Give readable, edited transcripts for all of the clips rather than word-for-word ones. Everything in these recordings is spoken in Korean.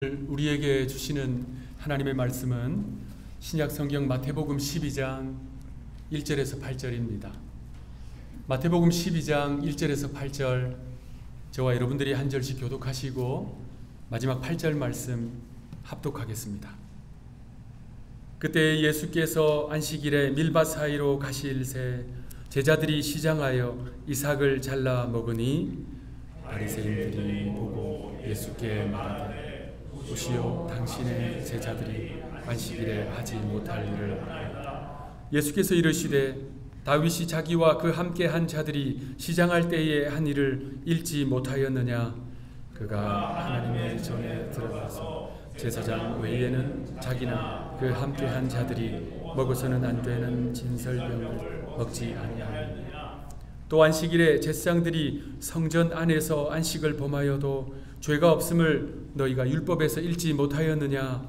우리에게 주시는 하나님의 말씀은 신약 성경 마태복음 12장 1절에서 8절입니다. 마태복음 12장 1절에서 8절 저와 여러분들이 한 절씩 교독하시고 마지막 8절 말씀 합독하겠습니다. 그때 예수께서 안식일에 밀밭 사이로 가실새 제자들이 시장하여 이삭을 잘라 먹으니 바리새인들이 보고 예수께 말하되 보시오, 당신의 제자들이 안식일에 하지 못할 일을 하였다. 예수께서 이르시되 다윗이 자기와 그 함께 한 자들이 시장할 때에 한 일을 읽지 못하였느냐? 그가 하나님의 전에 들어가서 제사장 외에는 자기나 그 함께 한 자들이 먹어서는 안 되는 진설병을 먹지 아니하니 또 안식일에 제사장들이 성전 안에서 안식을 범하여도 죄가 없음을 너희가 율법에서 읽지 못하였느냐?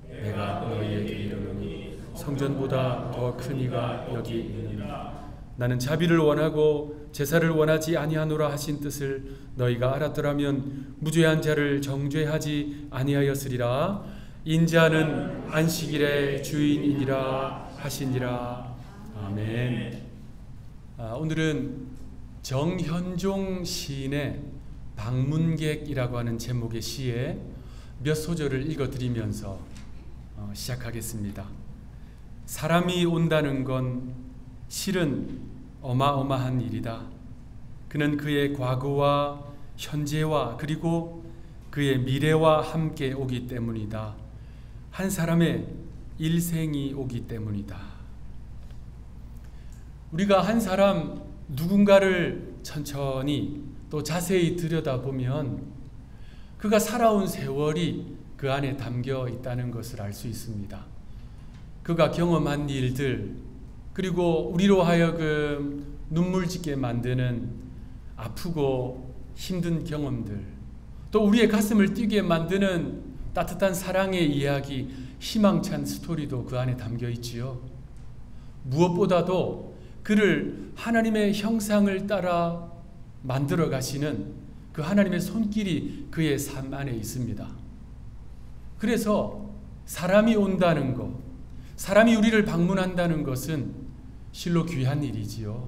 내가 너희에게 이르노니 성전보다 더 큰 이가 여기 있느니 나는 자비를 원하고 제사를 원하지 아니하노라 하신 뜻을 너희가 알았더라면 무죄한 자를 정죄하지 아니하였으리라. 인자는 안식일의 주인이니라 하시니라. 아멘. 오늘은 정현종 시인의 방문객이라고 하는 제목의 시에 몇 소절을 읽어드리면서 시작하겠습니다. 사람이 온다는 건 실은 어마어마한 일이다. 그는 그의 과거와 현재와 그리고 그의 미래와 함께 오기 때문이다. 한 사람의 일생이 오기 때문이다. 우리가 한 사람 누군가를 천천히 또 자세히 들여다보면 그가 살아온 세월이 그 안에 담겨 있다는 것을 알 수 있습니다. 그가 경험한 일들, 그리고 우리로 하여금 눈물 짓게 만드는 아프고 힘든 경험들, 또 우리의 가슴을 뛰게 만드는 따뜻한 사랑의 이야기, 희망찬 스토리도 그 안에 담겨 있지요. 무엇보다도 그를 하나님의 형상을 따라 만들어 가시는 그 하나님의 손길이 그의 삶 안에 있습니다. 그래서 사람이 온다는 것, 사람이 우리를 방문한다는 것은 실로 귀한 일이지요.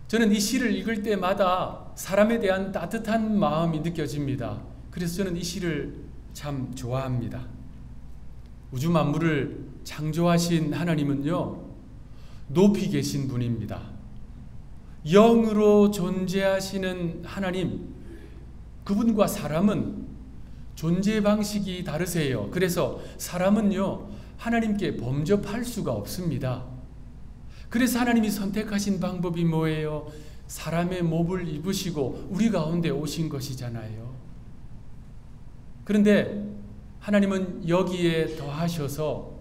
저는 이 시를 읽을 때마다 사람에 대한 따뜻한 마음이 느껴집니다. 그래서 저는 이 시를 참 좋아합니다. 우주 만물을 창조하신 하나님은요, 높이 계신 분입니다. 영으로 존재하시는 하나님, 그분과 사람은 존재 방식이 다르세요. 그래서 사람은요, 하나님께 범접할 수가 없습니다. 그래서 하나님이 선택하신 방법이 뭐예요? 사람의 몸을 입으시고 우리 가운데 오신 것이잖아요. 그런데 하나님은 여기에 더하셔서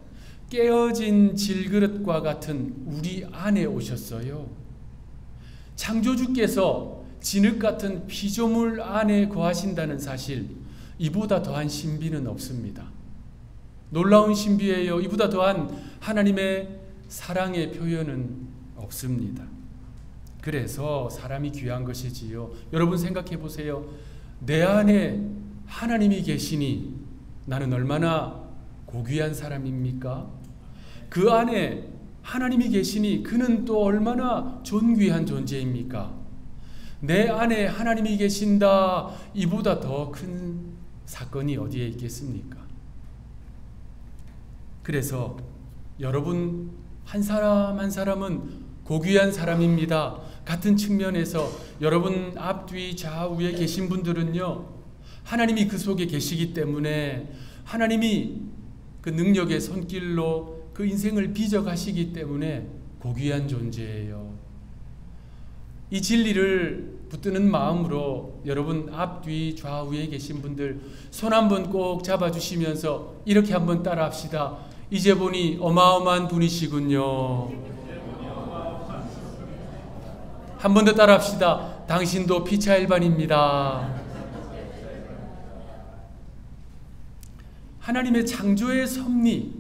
깨어진 질그릇과 같은 우리 안에 오셨어요. 창조주께서 진흙 같은 피조물 안에 거하신다는 사실, 이보다 더한 신비는 없습니다. 놀라운 신비예요. 이보다 더한 하나님의 사랑의 표현은 없습니다. 그래서 사람이 귀한 것이지요. 여러분 생각해 보세요. 내 안에 하나님이 계시니 나는 얼마나 고귀한 사람입니까? 그 안에 하나님이 계시니 그는 또 얼마나 존귀한 존재입니까? 내 안에 하나님이 계신다, 이보다 더 큰 사건이 어디에 있겠습니까? 그래서 여러분 한 사람 한 사람은 고귀한 사람입니다. 같은 측면에서 여러분 앞뒤 좌우에 계신 분들은요, 하나님이 그 속에 계시기 때문에 하나님이 그 능력의 손길로 그 인생을 빚어가시기 때문에 고귀한 존재예요. 이 진리를 붙드는 마음으로 여러분 앞뒤 좌우에 계신 분들 손 한번 꼭 잡아주시면서 이렇게 한번 따라합시다. 이제 보니 어마어마한 분이시군요. 한 번 더 따라합시다. 당신도 피차 일반입니다. 하나님의 창조의 섭리,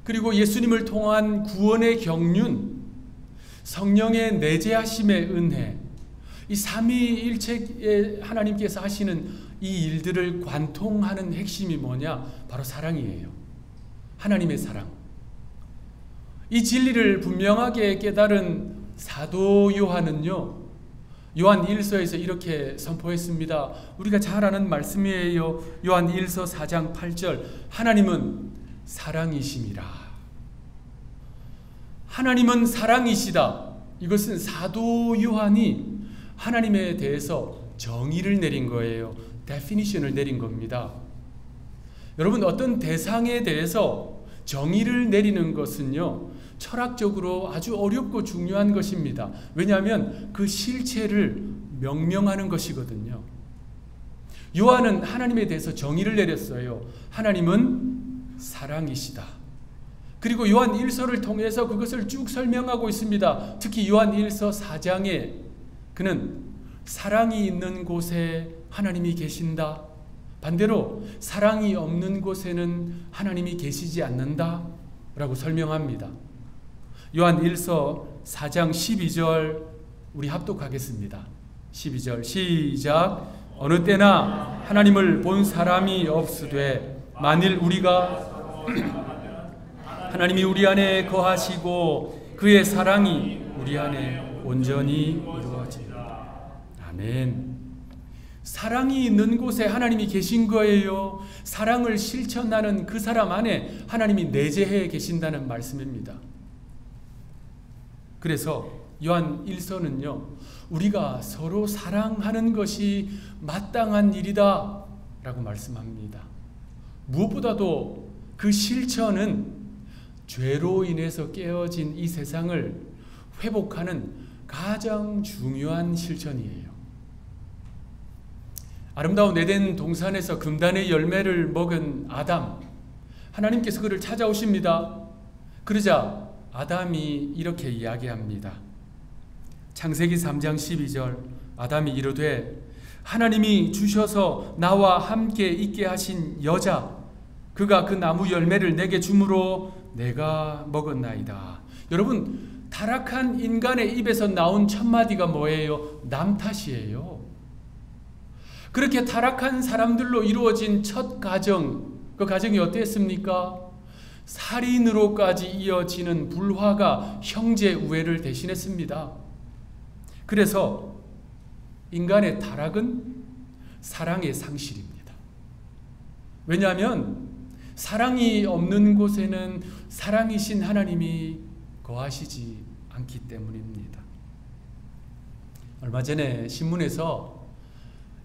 그리고 예수님을 통한 구원의 경륜, 성령의 내재하심의 은혜, 이 삼위일체의 하나님께서 하시는 이 일들을 관통하는 핵심이 뭐냐? 바로 사랑이에요. 하나님의 사랑. 이 진리를 분명하게 깨달은 사도 요한은요, 요한 1서에서 이렇게 선포했습니다. 우리가 잘 아는 말씀이에요. 요한 1서 4장 8절. 하나님은 사랑이심이라. 하나님은 사랑이시다. 이것은 사도 요한이 하나님에 대해서 정의를 내린 거예요. 데피니션을 내린 겁니다. 여러분, 어떤 대상에 대해서 정의를 내리는 것은요, 철학적으로 아주 어렵고 중요한 것입니다. 왜냐하면 그 실체를 명명하는 것이거든요. 요한은 하나님에 대해서 정의를 내렸어요. 하나님은 사랑이시다. 그리고 요한 1서를 통해서 그것을 쭉 설명하고 있습니다. 특히 요한 1서 4장에 그는 사랑이 있는 곳에 하나님이 계신다. 반대로 사랑이 없는 곳에는 하나님이 계시지 않는다 라고 설명합니다. 요한 1서 4장 12절 우리 합독하겠습니다. 12절 시작. 어느 때나 하나님을 본 사람이 없으되 만일 우리가 하나님이 우리 안에 거하시고 그의 사랑이 우리 안에 온전히 이루어집니다. 아멘. 사랑이 있는 곳에 하나님이 계신 거예요. 사랑을 실천하는 그 사람 안에 하나님이 내재해 계신다는 말씀입니다. 그래서 요한 1서는요, 우리가 서로 사랑하는 것이 마땅한 일이다 라고 말씀합니다. 무엇보다도 그 실천은 죄로 인해서 깨어진 이 세상을 회복하는 가장 중요한 실천이에요. 아름다운 에덴 동산에서 금단의 열매를 먹은 아담, 하나님께서 그를 찾아오십니다. 그러자 아담이 이렇게 이야기합니다. 창세기 3장 12절 아담이 이르되 하나님이 주셔서 나와 함께 있게 하신 여자 그가 그 나무 열매를 내게 주므로 내가 먹었나이다. 여러분, 타락한 인간의 입에서 나온 첫마디가 뭐예요? 남 탓이에요. 그렇게 타락한 사람들로 이루어진 첫 가정, 그 가정이 어땠습니까? 살인으로까지 이어지는 불화가 형제 우애를 대신했습니다. 그래서 인간의 타락은 사랑의 상실입니다. 왜냐하면 사랑이 없는 곳에는 사랑이신 하나님이 거하시지 않기 때문입니다. 얼마 전에 신문에서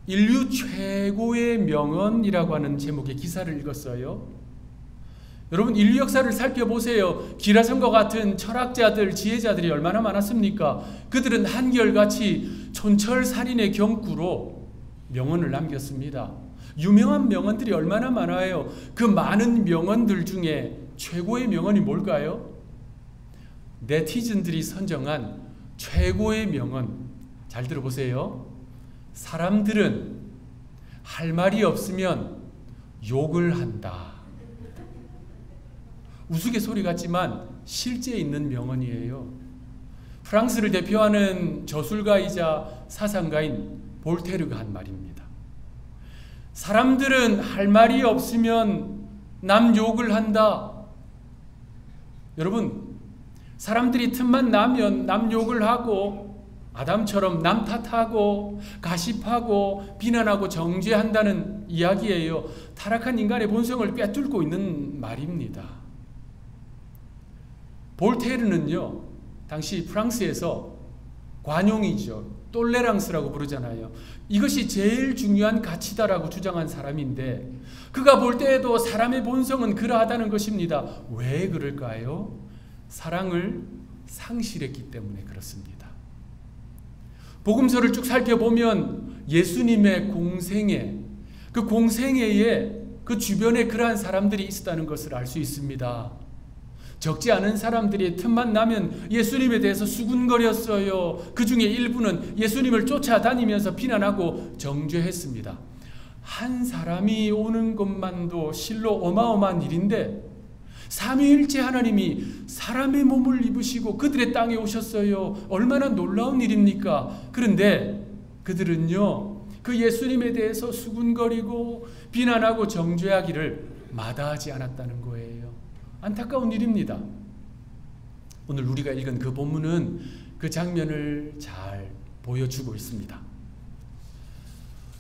인류 최고의 명언이라고 하는 제목의 기사를 읽었어요. 여러분, 인류 역사를 살펴보세요. 기라성과 같은 철학자들, 지혜자들이 얼마나 많았습니까? 그들은 한결같이 촌철살인의 경구로 명언을 남겼습니다. 유명한 명언들이 얼마나 많아요. 그 많은 명언들 중에 최고의 명언이 뭘까요? 네티즌들이 선정한 최고의 명언, 잘 들어보세요. 사람들은 할 말이 없으면 욕을 한다. 우스갯소리 같지만 실제 있는 명언이에요. 프랑스를 대표하는 저술가이자 사상가인 볼테르가 한 말입니다. 사람들은 할 말이 없으면 남 욕을 한다. 여러분, 사람들이 틈만 나면 남 욕을 하고 아담처럼 남 탓하고 가십하고 비난하고 정죄한다는 이야기예요. 타락한 인간의 본성을 꿰뚫고 있는 말입니다. 볼테르는요, 당시 프랑스에서 관용이죠. 똘레랑스라고 부르잖아요. 이것이 제일 중요한 가치다라고 주장한 사람인데 그가 볼 때에도 사람의 본성은 그러하다는 것입니다. 왜 그럴까요? 사랑을 상실했기 때문에 그렇습니다. 복음서를 쭉 살펴보면 예수님의 공생애, 그 공생애에 그 주변에 그러한 사람들이 있었다는 것을 알 수 있습니다. 적지 않은 사람들이 틈만 나면 예수님에 대해서 수군거렸어요. 그 중에 일부는 예수님을 쫓아다니면서 비난하고 정죄했습니다. 한 사람이 오는 것만도 실로 어마어마한 일인데 삼위일체 하나님이 사람의 몸을 입으시고 그들의 땅에 오셨어요. 얼마나 놀라운 일입니까? 그런데 그들은요, 그 예수님에 대해서 수군거리고 비난하고 정죄하기를 마다하지 않았다는 거예요. 안타까운 일입니다. 오늘 우리가 읽은 그 본문은 그 장면을 잘 보여주고 있습니다.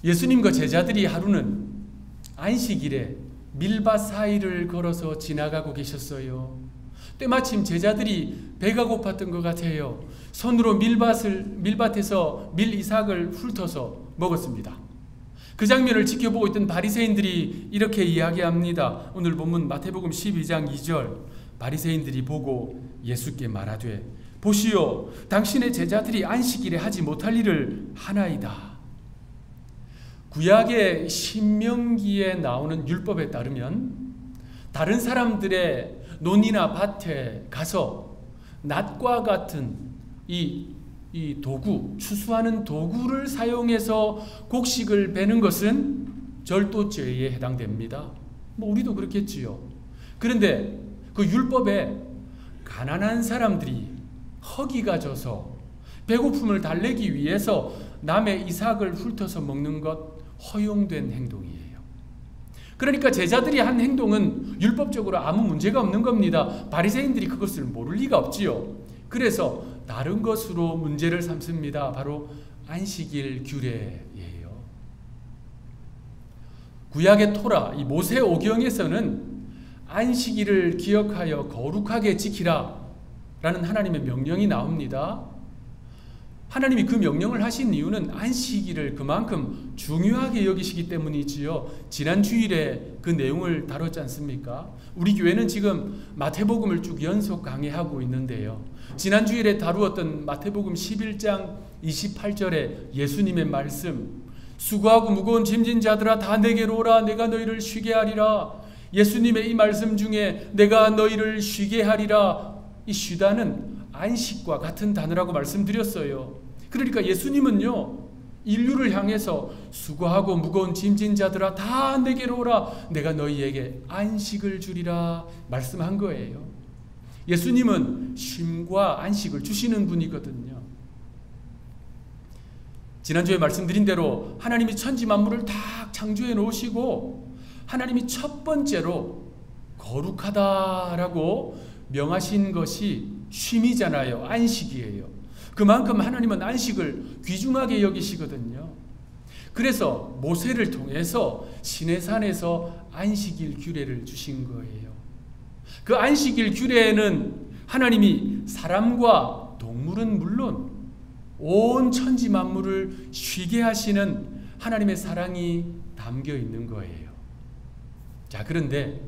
예수님과 제자들이 하루는 안식일에 밀밭 사이를 걸어서 지나가고 계셨어요. 때마침 제자들이 배가 고팠던 것 같아요. 손으로 밀밭에서 밀이삭을 훑어서 먹었습니다. 그 장면을 지켜보고 있던 바리새인들이 이렇게 이야기합니다. 오늘 본문 마태복음 12장 2절, 바리새인들이 보고 예수께 말하되 보시오, 당신의 제자들이 안식일에 하지 못할 일을 하나이다. 구약의 신명기에 나오는 율법에 따르면 다른 사람들의 논이나 밭에 가서 낫과 같은 이 도구, 추수하는 도구를 사용해서 곡식을 베는 것은 절도죄에 해당됩니다. 우리도 그렇겠지요. 그런데 그 율법에 가난한 사람들이 허기가 져서 배고픔을 달래기 위해서 남의 이삭을 훑어서 먹는 것 허용된 행동이에요. 그러니까 제자들이 한 행동은 율법적으로 아무 문제가 없는 겁니다. 바리새인들이 그것을 모를 리가 없지요. 그래서 다른 것으로 문제를 삼습니다. 바로 안식일 규례예요. 구약의 토라, 이 모세오경에서는 안식일을 기억하여 거룩하게 지키라 라는 하나님의 명령이 나옵니다. 하나님이 그 명령을 하신 이유는 안식일을 그만큼 중요하게 여기시기 때문이지요. 지난 주일에 그 내용을 다뤘지 않습니까? 우리 교회는 지금 마태복음을 쭉 연속 강해하고 있는데요. 지난 주일에 다루었던 마태복음 11장 28절에 예수님의 말씀, 수고하고 무거운 짐진 자들아 다 내게로 오라, 내가 너희를 쉬게 하리라. 예수님의 이 말씀 중에 내가 너희를 쉬게 하리라, 이 쉬다는 안식과 같은 단어라고 말씀드렸어요. 그러니까 예수님은요, 인류를 향해서 수고하고 무거운 짐진 자들아 다 내게로 오라, 내가 너희에게 안식을 주리라 말씀한 거예요. 예수님은 쉼과 안식을 주시는 분이거든요. 지난주에 말씀드린 대로 하나님이 천지 만물을 다 창조해 놓으시고 하나님이 첫 번째로 거룩하다라고 명하신 것이 쉼이잖아요. 안식이에요. 그만큼 하나님은 안식을 귀중하게 여기시거든요. 그래서 모세를 통해서 시내산에서 안식일 규례를 주신 거예요. 그 안식일 규례에는 하나님이 사람과 동물은 물론 온 천지 만물을 쉬게 하시는 하나님의 사랑이 담겨 있는 거예요. 자, 그런데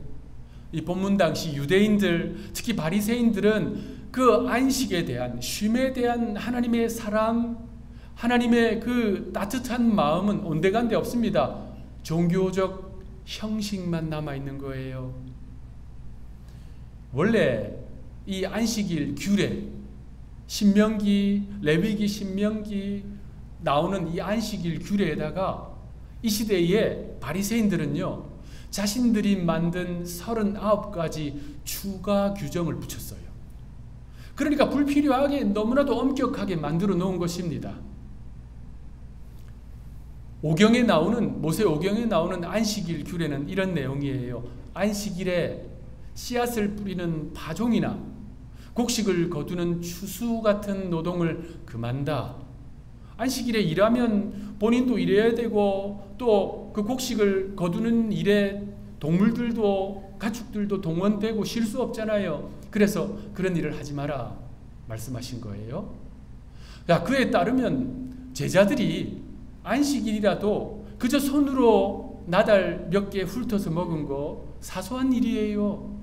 이 본문 당시 유대인들, 특히 바리새인들은 그 안식에 대한, 쉼에 대한 하나님의 사랑, 하나님의 그 따뜻한 마음은 온데간데 없습니다. 종교적 형식만 남아있는 거예요. 원래 이 안식일 규례, 신명기, 레위기, 신명기 나오는 이 안식일 규례에다가 이 시대의 바리새인들은요, 자신들이 만든 39가지 추가 규정을 붙였어요. 그러니까 불필요하게 너무나도 엄격하게 만들어 놓은 것입니다. 오경에 나오는, 모세 오경에 나오는 안식일 규례는 이런 내용이에요. 안식일에 씨앗을 뿌리는 파종이나 곡식을 거두는 추수 같은 노동을 금한다. 안식일에 일하면 본인도 일해야 되고 또 그 곡식을 거두는 일에 동물들도 가축들도 동원되고 쉴 수 없잖아요. 그래서 그런 일을 하지 마라 말씀하신 거예요. 야, 그에 따르면 제자들이 안식일이라도 그저 손으로 나달 몇 개 훑어서 먹은 거 사소한 일이에요.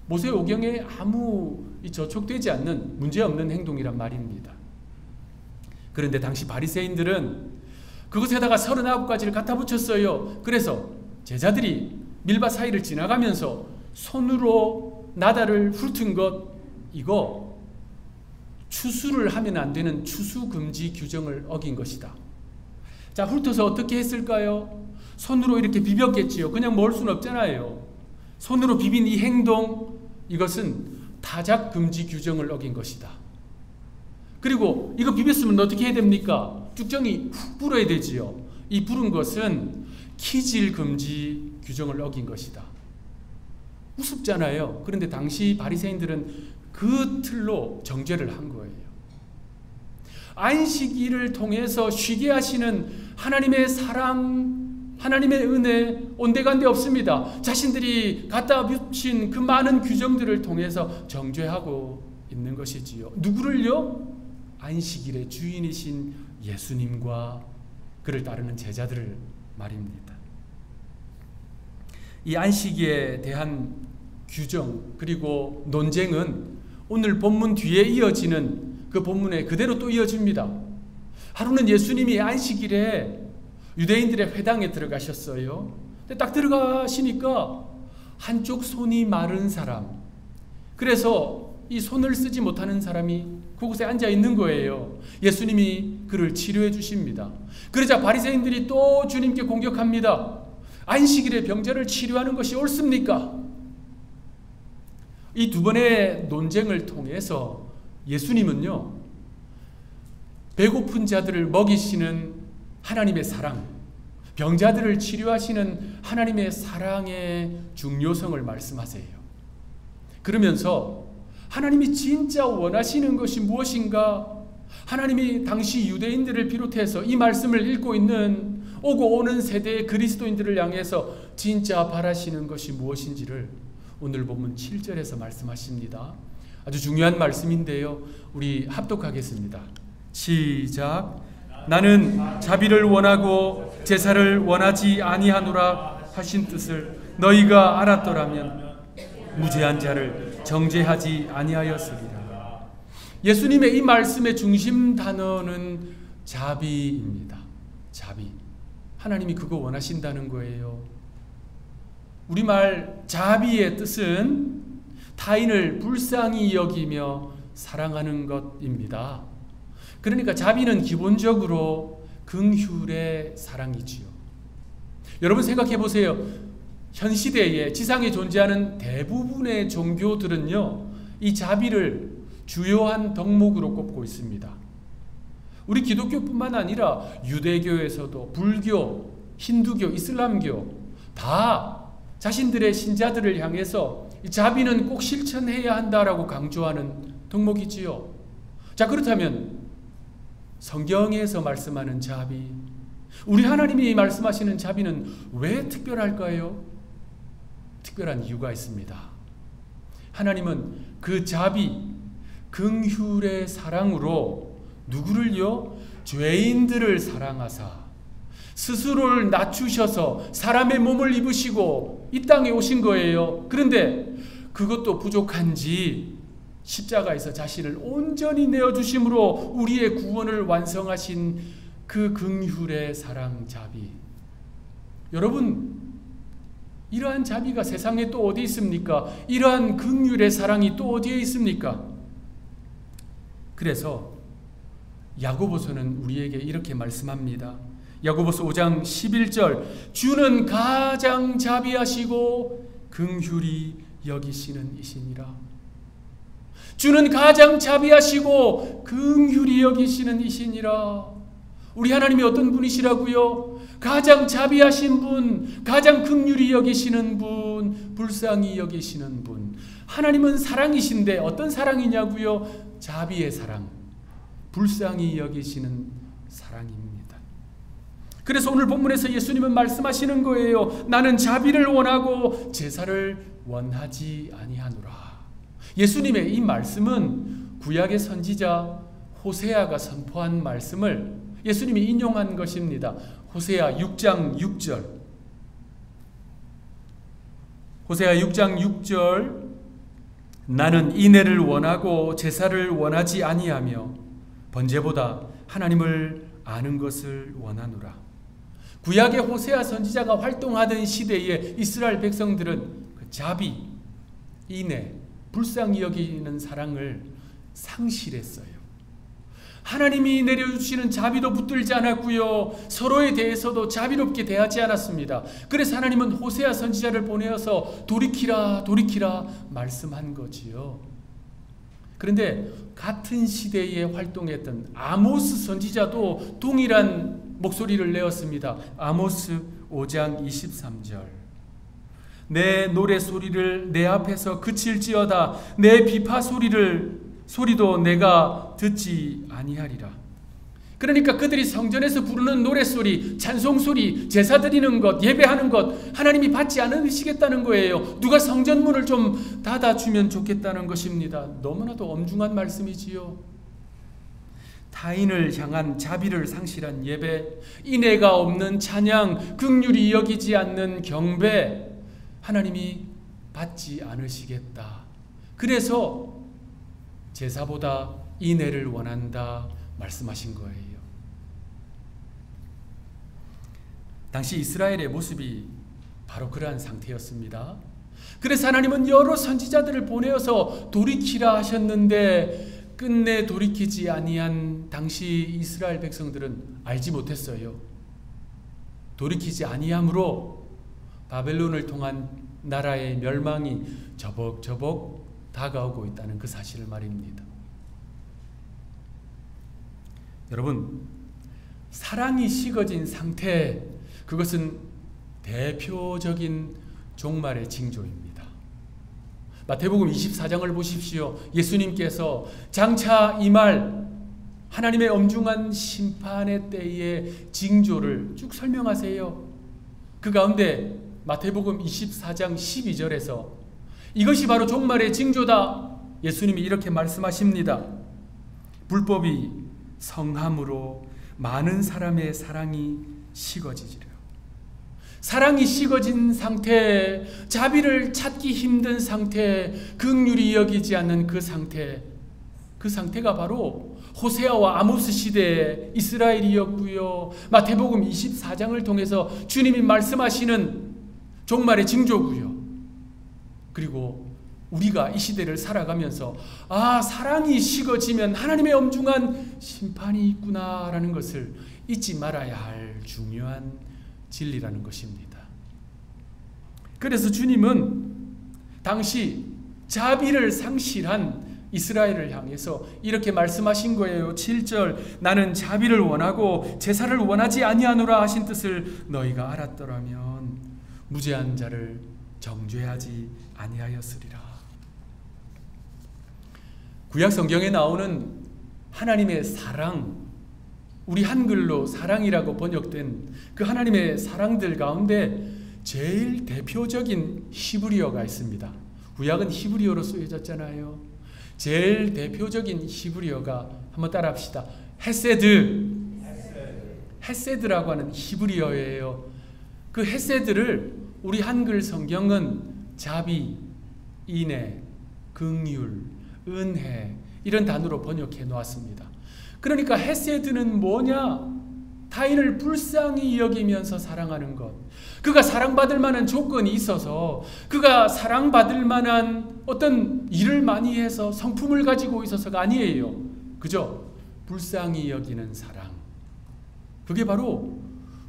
모세오경에 아무 저촉되지 않는 문제없는 행동이란 말입니다. 그런데 당시 바리새인들은 그것에다가 39가지를 갖다 붙였어요. 그래서 제자들이 밀밭 사이를 지나가면서 손으로 나달을 훑은 것, 이거 추수를 하면 안 되는 추수금지 규정을 어긴 것이다. 자, 훑어서 어떻게 했을까요? 손으로 이렇게 비볐겠지요. 그냥 먹을 수는 없잖아요. 손으로 비빈 이 행동, 이것은 타작금지 규정을 어긴 것이다. 그리고 이거 비볐으면 어떻게 해야 됩니까? 쭉정이 훅 불어야 되지요. 이 부른 것은 키질 금지 규정을 어긴 것이다. 우습잖아요. 그런데 당시 바리새인들은 그 틀로 정죄를 한 거예요. 안식일을 통해서 쉬게 하시는 하나님의 사랑, 하나님의 은혜 온데간데 없습니다. 자신들이 갖다 붙인 그 많은 규정들을 통해서 정죄하고 있는 것이지요. 누구를요? 안식일의 주인이신 예수님과 그를 따르는 제자들을 말입니다. 이 안식에 대한 규정 그리고 논쟁은 오늘 본문 뒤에 이어지는 그 본문에 그대로 또 이어집니다. 하루는 예수님이 안식일에 유대인들의 회당에 들어가셨어요. 근데 딱 들어가시니까 한쪽 손이 마른 사람, 그래서 이 손을 쓰지 못하는 사람이 그곳에 앉아 있는 거예요. 예수님이 그를 치료해 주십니다. 그러자 바리새인들이 또 주님께 공격합니다. 안식일에 병자를 치료하는 것이 옳습니까? 이 두 번의 논쟁을 통해서 예수님은요, 배고픈 자들을 먹이시는 하나님의 사랑, 병자들을 치료하시는 하나님의 사랑의 중요성을 말씀하세요. 그러면서 하나님이 진짜 원하시는 것이 무엇인가? 하나님이 당시 유대인들을 비롯해서 이 말씀을 읽고 있는 오고 오는 세대의 그리스도인들을 향해서 진짜 바라시는 것이 무엇인지를 오늘 본문 7절에서 말씀하십니다. 아주 중요한 말씀인데요. 우리 합독하겠습니다. 시작. 나는 자비를 원하고 제사를 원하지 아니하노라 하신 뜻을 너희가 알았더라면 무죄한 자를 정죄하지 아니하였으리라. 예수님의 이 말씀의 중심 단어는 자비입니다. 자비. 하나님이 그거 원하신다는 거예요. 우리말 자비의 뜻은 타인을 불쌍히 여기며 사랑하는 것입니다. 그러니까 자비는 기본적으로 긍휼의 사랑이지요. 여러분 생각해 보세요. 현 시대에 지상에 존재하는 대부분의 종교들은요, 이 자비를 주요한 덕목으로 꼽고 있습니다. 우리 기독교뿐만 아니라 유대교에서도 불교, 힌두교, 이슬람교 다 자신들의 신자들을 향해서 이 자비는 꼭 실천해야 한다라고 강조하는 덕목이지요. 자, 그렇다면 성경에서 말씀하는 자비, 우리 하나님이 말씀하시는 자비는 왜 특별할까요? 특별한 이유가 있습니다. 하나님은 그 자비, 긍휼의 사랑으로 누구를요? 죄인들을 사랑하사 스스로를 낮추셔서 사람의 몸을 입으시고 이 땅에 오신 거예요. 그런데 그것도 부족한지 십자가에서 자신을 온전히 내어주심으로 우리의 구원을 완성하신 그 긍휼의 사랑 자비. 여러분, 이러한 자비가 세상에 또 어디 있습니까? 이러한 긍휼의 사랑이 또 어디에 있습니까? 그래서 야고보서는 우리에게 이렇게 말씀합니다. 야고보서 5장 11절, 주는 가장 자비하시고 긍휼히 여기시는 이시니라. 주는 가장 자비하시고 긍휼히 여기시는 이시니라. 우리 하나님이 어떤 분이시라고요? 가장 자비하신 분, 가장 긍휼히 여기시는 분, 불쌍히 여기시는 분. 하나님은 사랑이신데 어떤 사랑이냐고요? 자비의 사랑, 불쌍히 여기시는 사랑입니다. 그래서 오늘 본문에서 예수님은 말씀하시는 거예요. 나는 자비를 원하고 제사를 원하지 아니하노라. 예수님의 이 말씀은 구약의 선지자 호세아가 선포한 말씀을 예수님이 인용한 것입니다. 호세아 6장 6절. 호세아 6장 6절. 나는 인애를 원하고 제사를 원하지 아니하며 번제보다 하나님을 아는 것을 원하노라. 구약의 호세아 선지자가 활동하던 시대에 이스라엘 백성들은 그 자비, 인애, 불쌍히 여기는 사랑을 상실했어요. 하나님이 내려주시는 자비도 붙들지 않았고요. 서로에 대해서도 자비롭게 대하지 않았습니다. 그래서 하나님은 호세아 선지자를 보내어서 돌이키라 돌이키라 말씀한 거지요. 그런데 같은 시대에 활동했던 아모스 선지자도 동일한 목소리를 내었습니다. 아모스 5장 23절. 내 노래소리를 내 앞에서 그칠지어다. 내 비파 소리도 내가 듣지 아니하리라. 그러니까 그들이 성전에서 부르는 노래소리, 찬송소리, 제사 드리는 것, 예배하는 것 하나님이 받지 않으시겠다는 거예요. 누가 성전문을 좀 닫아주면 좋겠다는 것입니다. 너무나도 엄중한 말씀이지요. 타인을 향한 자비를 상실한 예배, 인애가 없는 찬양, 긍휼히 여기지 않는 경배 하나님이 받지 않으시겠다. 그래서 제사보다 인애를 원한다 말씀하신 거예요. 당시 이스라엘의 모습이 바로 그러한 상태였습니다. 그래서 하나님은 여러 선지자들을 보내어서 돌이키라 하셨는데 끝내 돌이키지 아니한 당시 이스라엘 백성들은 알지 못했어요. 돌이키지 아니함으로 바벨론을 통한 나라의 멸망이 저벅저벅 다가오고 있다는 그 사실을 말입니다. 여러분, 사랑이 식어진 상태, 그것은 대표적인 종말의 징조입니다. 마태복음 24장을 보십시오. 예수님께서 장차 이 말 하나님의 엄중한 심판의 때의 징조를 쭉 설명하세요. 그 가운데 마태복음 24장 12절에서 이것이 바로 종말의 징조다. 예수님이 이렇게 말씀하십니다. 불법이 성함으로 많은 사람의 사랑이 식어지리라. 사랑이 식어진 상태, 자비를 찾기 힘든 상태, 긍휼히 여기지 않는 그 상태가 바로 호세아와 아모스 시대의 이스라엘이었고요. 마태복음 24장을 통해서 주님이 말씀하시는 종말의 징조고요. 그리고 우리가 이 시대를 살아가면서 사랑이 식어지면 하나님의 엄중한 심판이 있구나라는 것을 잊지 말아야 할 중요한 진리라는 것입니다. 그래서 주님은 당시 자비를 상실한 이스라엘을 향해서 이렇게 말씀하신 거예요. 7절 나는 자비를 원하고 제사를 원하지 아니하노라 하신 뜻을 너희가 알았더라면 무죄한 자를 정죄하지 아니하였으리라. 구약 성경에 나오는 하나님의 사랑, 우리 한글로 사랑이라고 번역된 그 하나님의 사랑들 가운데 제일 대표적인 히브리어가 있습니다. 구약은 히브리어로 쓰여졌잖아요. 제일 대표적인 히브리어가 한번 따라합시다. 헤세드라고 하는 히브리어예요. 그 헤세드를 우리 한글 성경은 자비, 인애, 긍휼, 은혜 이런 단어로 번역해 놓았습니다. 그러니까 헤세드는 뭐냐? 타인을 불쌍히 여기면서 사랑하는 것. 그가 사랑받을 만한 조건이 있어서 그가 사랑받을 만한 어떤 일을 많이 해서 성품을 가지고 있어서가 아니에요. 그죠? 불쌍히 여기는 사랑. 그게 바로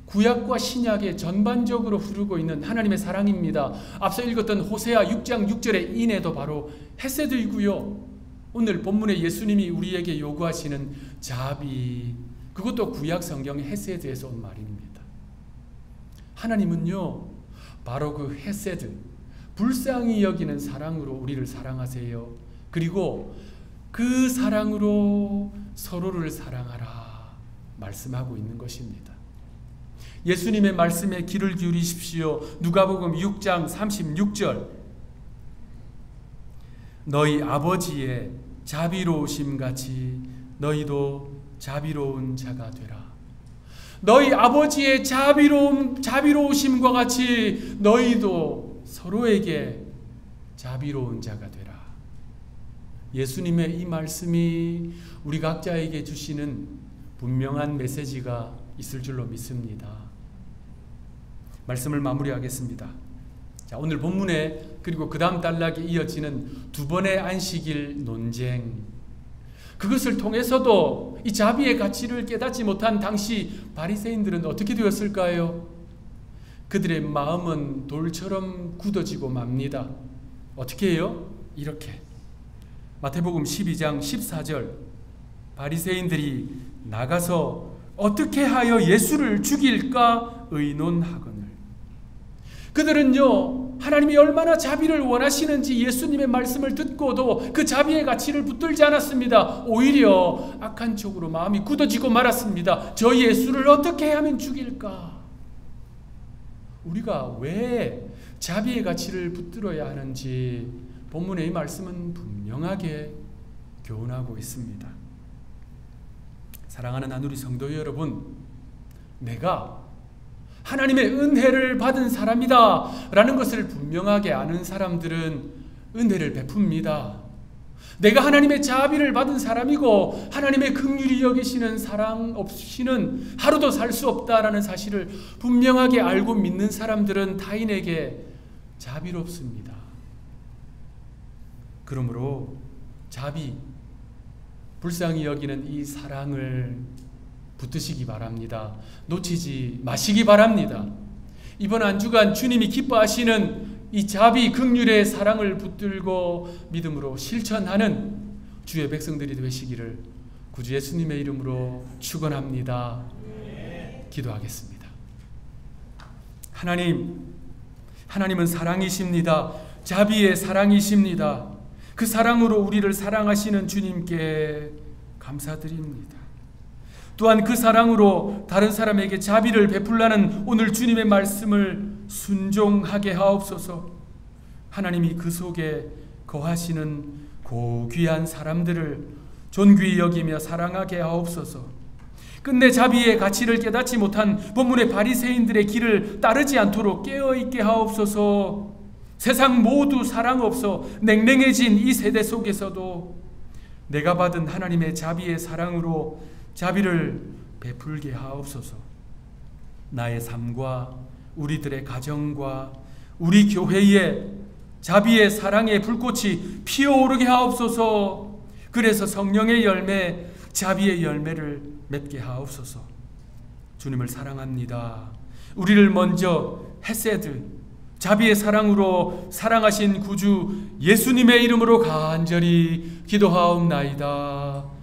구약과 신약에 전반적으로 흐르고 있는 하나님의 사랑입니다. 앞서 읽었던 호세아 6장 6절의 인애도 바로 헤세드이고요. 오늘 본문에 예수님이 우리에게 요구하시는 자비, 그것도 구약 성경의 헤세드에서 온 말입니다. 하나님은요, 바로 그 헤세드, 불쌍히 여기는 사랑으로 우리를 사랑하세요. 그리고 그 사랑으로 서로를 사랑하라 말씀하고 있는 것입니다. 예수님의 말씀에 귀를 기울이십시오. 누가복음 6장 36절 너희 아버지의 자비로우심 같이 너희도 자비로운 자가 되라. 너희 아버지의 자비로우심과 같이 너희도 서로에게 자비로운 자가 되라. 예수님의 이 말씀이 우리 각자에게 주시는 분명한 메시지가 있을 줄로 믿습니다. 말씀을 마무리하겠습니다. 자, 오늘 본문에 그리고 그 다음 단락에 이어지는 두 번의 안식일 논쟁, 그것을 통해서도 이 자비의 가치를 깨닫지 못한 당시 바리새인들은 어떻게 되었을까요? 그들의 마음은 돌처럼 굳어지고 맙니다. 어떻게 해요? 이렇게 마태복음 12장 14절 바리새인들이 나가서 어떻게 하여 예수를 죽일까 의논하거늘. 그들은요, 하나님이 얼마나 자비를 원하시는지 예수님의 말씀을 듣고도 그 자비의 가치를 붙들지 않았습니다. 오히려 악한 쪽으로 마음이 굳어지고 말았습니다. 저 예수를 어떻게 하면 죽일까? 우리가 왜 자비의 가치를 붙들어야 하는지 본문의 이 말씀은 분명하게 교훈하고 있습니다. 사랑하는 하누리 성도 여러분, 내가 하나님의 은혜를 받은 사람이다 라는 것을 분명하게 아는 사람들은 은혜를 베풉니다. 내가 하나님의 자비를 받은 사람이고 하나님의 긍휼히 여기시는 사랑 없이는 하루도 살 수 없다라는 사실을 분명하게 알고 믿는 사람들은 타인에게 자비롭습니다. 그러므로 자비, 불쌍히 여기는 이 사랑을 붙드시기 바랍니다. 놓치지 마시기 바랍니다. 이번 한 주간 주님이 기뻐하시는 이 자비, 긍휼의 사랑을 붙들고 믿음으로 실천하는 주의 백성들이 되시기를 구주 예수님의 이름으로 축원합니다. 기도하겠습니다. 하나님은 사랑이십니다. 자비의 사랑이십니다. 그 사랑으로 우리를 사랑하시는 주님께 감사드립니다. 또한 그 사랑으로 다른 사람에게 자비를 베풀라는 오늘 주님의 말씀을 순종하게 하옵소서. 하나님이 그 속에 거하시는 고귀한 사람들을 존귀히 여기며 사랑하게 하옵소서. 끝내 자비의 가치를 깨닫지 못한 본문의 바리새인들의 길을 따르지 않도록 깨어있게 하옵소서. 세상 모두 사랑 없어 냉랭해진 이 세대 속에서도 내가 받은 하나님의 자비의 사랑으로 자비를 베풀게 하옵소서. 나의 삶과 우리들의 가정과 우리 교회에 자비의 사랑의 불꽃이 피어오르게 하옵소서. 그래서 성령의 열매, 자비의 열매를 맺게 하옵소서. 주님을 사랑합니다. 우리를 먼저 헤세드, 자비의 사랑으로 사랑하신 구주 예수님의 이름으로 간절히 기도하옵나이다.